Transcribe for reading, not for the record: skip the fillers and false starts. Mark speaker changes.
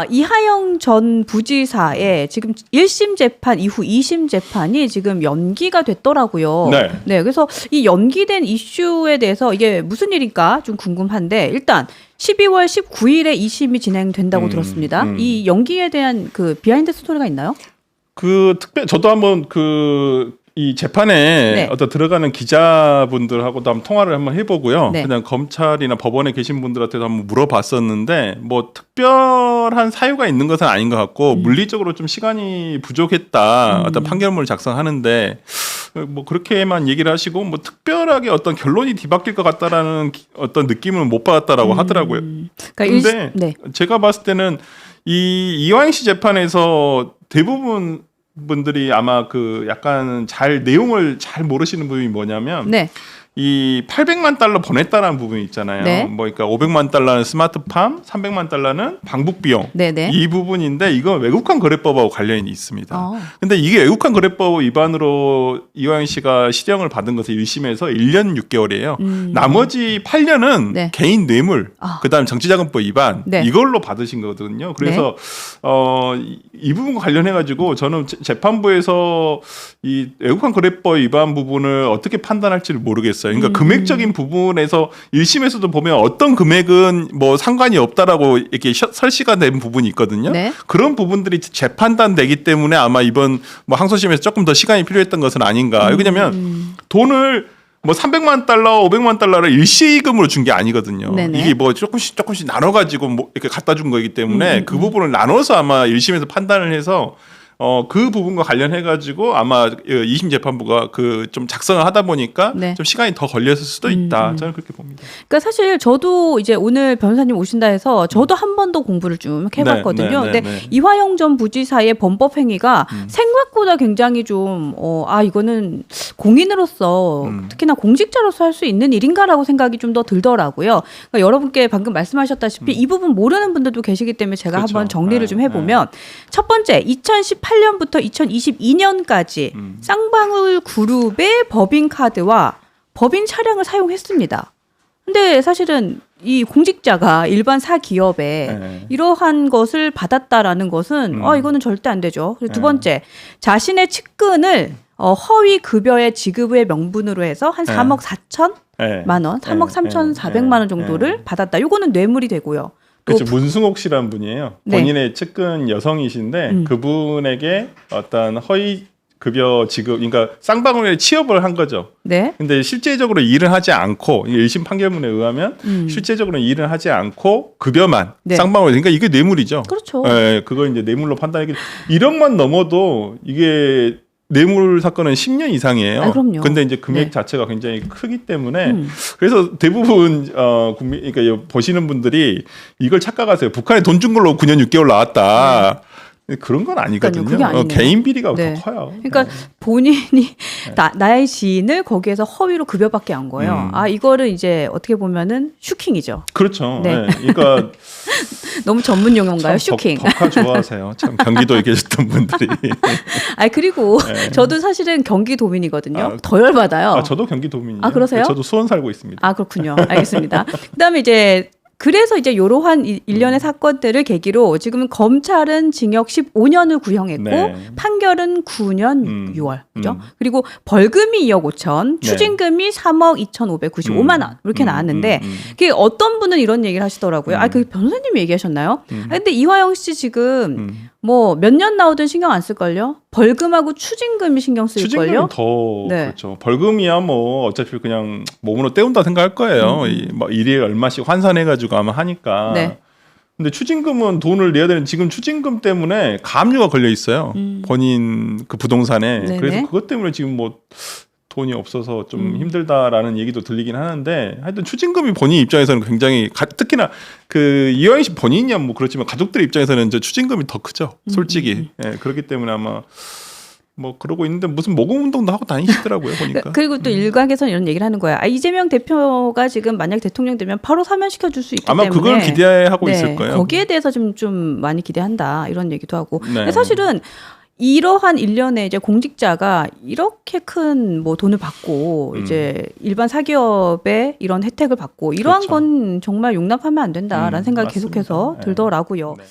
Speaker 1: 이하영 전 부지사의 지금 1심 재판 이후 2심 재판이 지금 연기가 됐더라고요.
Speaker 2: 네.
Speaker 1: 네, 그래서 이 연기된 이슈에 대해서 이게 무슨 일일까 좀 궁금한데 일단 12월 19일에 2심이 진행된다고 들었습니다. 이 연기에 대한 그 비하인드 스토리가 있나요?
Speaker 2: 저도 한번 이 재판에
Speaker 1: 네.
Speaker 2: 어떤 들어가는 기자분들하고도 한번 통화를 한번 해보고요.
Speaker 1: 네.
Speaker 2: 그냥 검찰이나 법원에 계신 분들한테도 한번 물어봤었는데 뭐 특별한 사유가 있는 것은 아닌 것 같고 물리적으로 좀 시간이 부족했다. 어떤 판결문을 작성하는데 뭐 그렇게만 얘기를 하시고 뭐 특별하게 어떤 결론이 뒤바뀔 것 같다라는 어떤 느낌을 못 받았다라고 하더라고요.
Speaker 1: 그러니까
Speaker 2: 근데 제가 봤을 때는 이화영 씨 재판에서 대부분 분들이 아마 약간 내용을 잘 모르시는 부분이 뭐냐면
Speaker 1: 네.
Speaker 2: 이 800만 달러 보냈다라는 부분이 있잖아요.
Speaker 1: 네.
Speaker 2: 뭐 그러니까 500만 달러는 스마트팜, 300만 달러는 방북 비용.
Speaker 1: 네네.
Speaker 2: 이 부분인데 이건 외국환 거래법하고 관련이 있습니다. 근데 이게 외국환 거래법 위반으로 이화영 씨가 실형을 받은 것은 1심에서 1년 6개월이에요. 나머지 8년은
Speaker 1: 네.
Speaker 2: 개인 뇌물, 그다음 정치자금법 위반
Speaker 1: 네.
Speaker 2: 이걸로 받으신 거거든요. 그래서 이 부분과 관련해 가지고 저는 재판부에서 이 외국환 거래법 위반 부분을 어떻게 판단할지를 모르겠어요. 그러니까 금액적인 부분에서 1심에서도 보면 어떤 금액은 뭐 상관이 없다라고 이렇게 설시가 된 부분이 있거든요.
Speaker 1: 네.
Speaker 2: 그런 부분들이 재판단 되기 때문에 아마 이번 뭐 항소심에서 조금 더 시간이 필요했던 것은 아닌가. 왜냐면 돈을 뭐 300만 달러, 500만 달러를 일시금으로 준 게 아니거든요.
Speaker 1: 네네.
Speaker 2: 이게 뭐 조금씩 나눠가지고 뭐 이렇게 갖다 준 거기 때문에 그 부분을 나눠서 아마 1심에서 판단을 해서 그 부분과 관련해가지고 아마 2심 재판부가 좀 작성을 하다 보니까
Speaker 1: 네.
Speaker 2: 좀 시간이 더 걸렸을 수도 있다. 저는 그렇게 봅니다.
Speaker 1: 그러니까 사실 저도 이제 오늘 변호사님 오신다 해서 저도 한 번 더 공부를 좀 해봤거든요. 근데 이화영 전 부지사의 범법 행위가 생각보다 굉장히 좀 이거는 공인으로서 특히나 공직자로서 할 수 있는 일인가라고 생각이 좀 더 들더라고요. 그러니까 여러분께 방금 말씀하셨다시피 이 부분 모르는 분들도 계시기 때문에 제가
Speaker 2: 그렇죠.
Speaker 1: 한번 정리를 좀 해보면 첫 번째 2018년부터 2022년까지 쌍방울 그룹의 법인카드와 법인 차량을 사용했습니다. 근데 사실은 이 공직자가 일반 사기업에 이러한 것을 받았다라는 것은 이거는 절대 안 되죠. 그리고 두 번째, 자신의 측근을 허위 급여의 지급의 명분으로 해서 한 3억 4천만 원, 3억 3,400만 원 정도를 받았다. 이거는 뇌물이 되고요.
Speaker 2: 그렇죠. 문승옥 씨라는 분이에요.
Speaker 1: 네.
Speaker 2: 본인의 측근 여성이신데 그분에게 어떤 허위 급여 지급, 그러니까 쌍방울에 취업을 한 거죠.
Speaker 1: 네.
Speaker 2: 근데 실제적으로 일을 하지 않고 1심 판결문에 의하면 실제적으로 일을 하지 않고 급여만
Speaker 1: 네.
Speaker 2: 쌍방울, 그러니까 이게 뇌물이죠.
Speaker 1: 그렇죠.
Speaker 2: 네, 그걸 이제 뇌물로 판단하기 1억만 넘어도 이게 뇌물 사건은 10년 이상이에요.
Speaker 1: 그럼요.
Speaker 2: 근데 이제 금액
Speaker 1: 네.
Speaker 2: 자체가 굉장히 크기 때문에 그래서 대부분 국민, 그러니까 보시는 분들이 이걸 착각하세요. 북한에 돈 준 걸로 9년 6개월 나왔다. 그런 건 아니거든요.
Speaker 1: 그게 아니네요.
Speaker 2: 개인 비리가
Speaker 1: 네.
Speaker 2: 더 커요.
Speaker 1: 그러니까 본인이 나의 지인을 거기에서 허위로 급여받게 한 거예요. 이거를 이제 어떻게 보면은 슈킹이죠.
Speaker 2: 그렇죠.
Speaker 1: 네.
Speaker 2: 네. 그러니까
Speaker 1: 너무 전문 용어인가요? 슈킹.
Speaker 2: 법화 좋아하세요. 참 경기도에 계셨던 분들이.
Speaker 1: 그리고
Speaker 2: 네.
Speaker 1: 저도 사실은 경기도민이거든요. 더 열받아요.
Speaker 2: 저도 경기도민이에요.
Speaker 1: 그러세요?
Speaker 2: 저도 수원 살고 있습니다.
Speaker 1: 그렇군요. 알겠습니다. 그다음에 이제 그래서 이제 이러한 일련의 사건들을 계기로 지금은 검찰은 징역 15년을 구형했고
Speaker 2: 네.
Speaker 1: 판결은 9년 6월. 그죠? 그리고 벌금이 2억 5천, 추징금이 3억 2,595만 원 이렇게 나왔는데 그게 어떤 분은 이런 얘기를 하시더라고요. 그 변호사님이 얘기하셨나요? 근데 이화영 씨 지금 뭐 몇 년 나오든 신경 안 쓸걸요? 벌금하고 추징금이 신경 쓸걸요?
Speaker 2: 추징금은 더
Speaker 1: 네.
Speaker 2: 그렇죠. 벌금이야 뭐 어차피 그냥 몸으로 때운다 생각할 거예요. 뭐 일일에 얼마씩 환산해가지고 아마 하니까.
Speaker 1: 네.
Speaker 2: 근데 추징금은 돈을 내야 되는, 지금 추징금 때문에 가압류가 걸려 있어요. 본인 그 부동산에.
Speaker 1: 네네.
Speaker 2: 그래서 그것 때문에 지금 뭐 돈이 없어서 좀 힘들다라는 얘기도 들리긴 하는데, 하여튼 추징금이 본인 입장에서는 굉장히 특히나 이화영 씨 본인이야 뭐 그렇지만 가족들 입장에서는 이제 추징금이 더 크죠. 솔직히. 예, 그렇기 때문에 아마 뭐 그러고 있는데 무슨 모금 운동도 하고 다니시더라고요 보니까.
Speaker 1: 그리고 또 일각에서는 이런 얘기를 하는 거야. 이재명 대표가 지금 만약 대통령 되면 바로 사면시켜 줄 수 있기
Speaker 2: 아마
Speaker 1: 때문에
Speaker 2: 그걸 기대하고 있을 거예요.
Speaker 1: 거기에 대해서 좀 많이 기대한다 이런 얘기도 하고.
Speaker 2: 네.
Speaker 1: 근데 사실은 이러한 일련의 이제 공직자가 이렇게 큰 뭐 돈을 받고 이제 일반 사기업의 이런 혜택을 받고 이러한
Speaker 2: 그렇죠.
Speaker 1: 건 정말 용납하면 안 된다라는 생각이
Speaker 2: 맞습니다.
Speaker 1: 계속해서
Speaker 2: 네.
Speaker 1: 들더라고요.
Speaker 2: 네.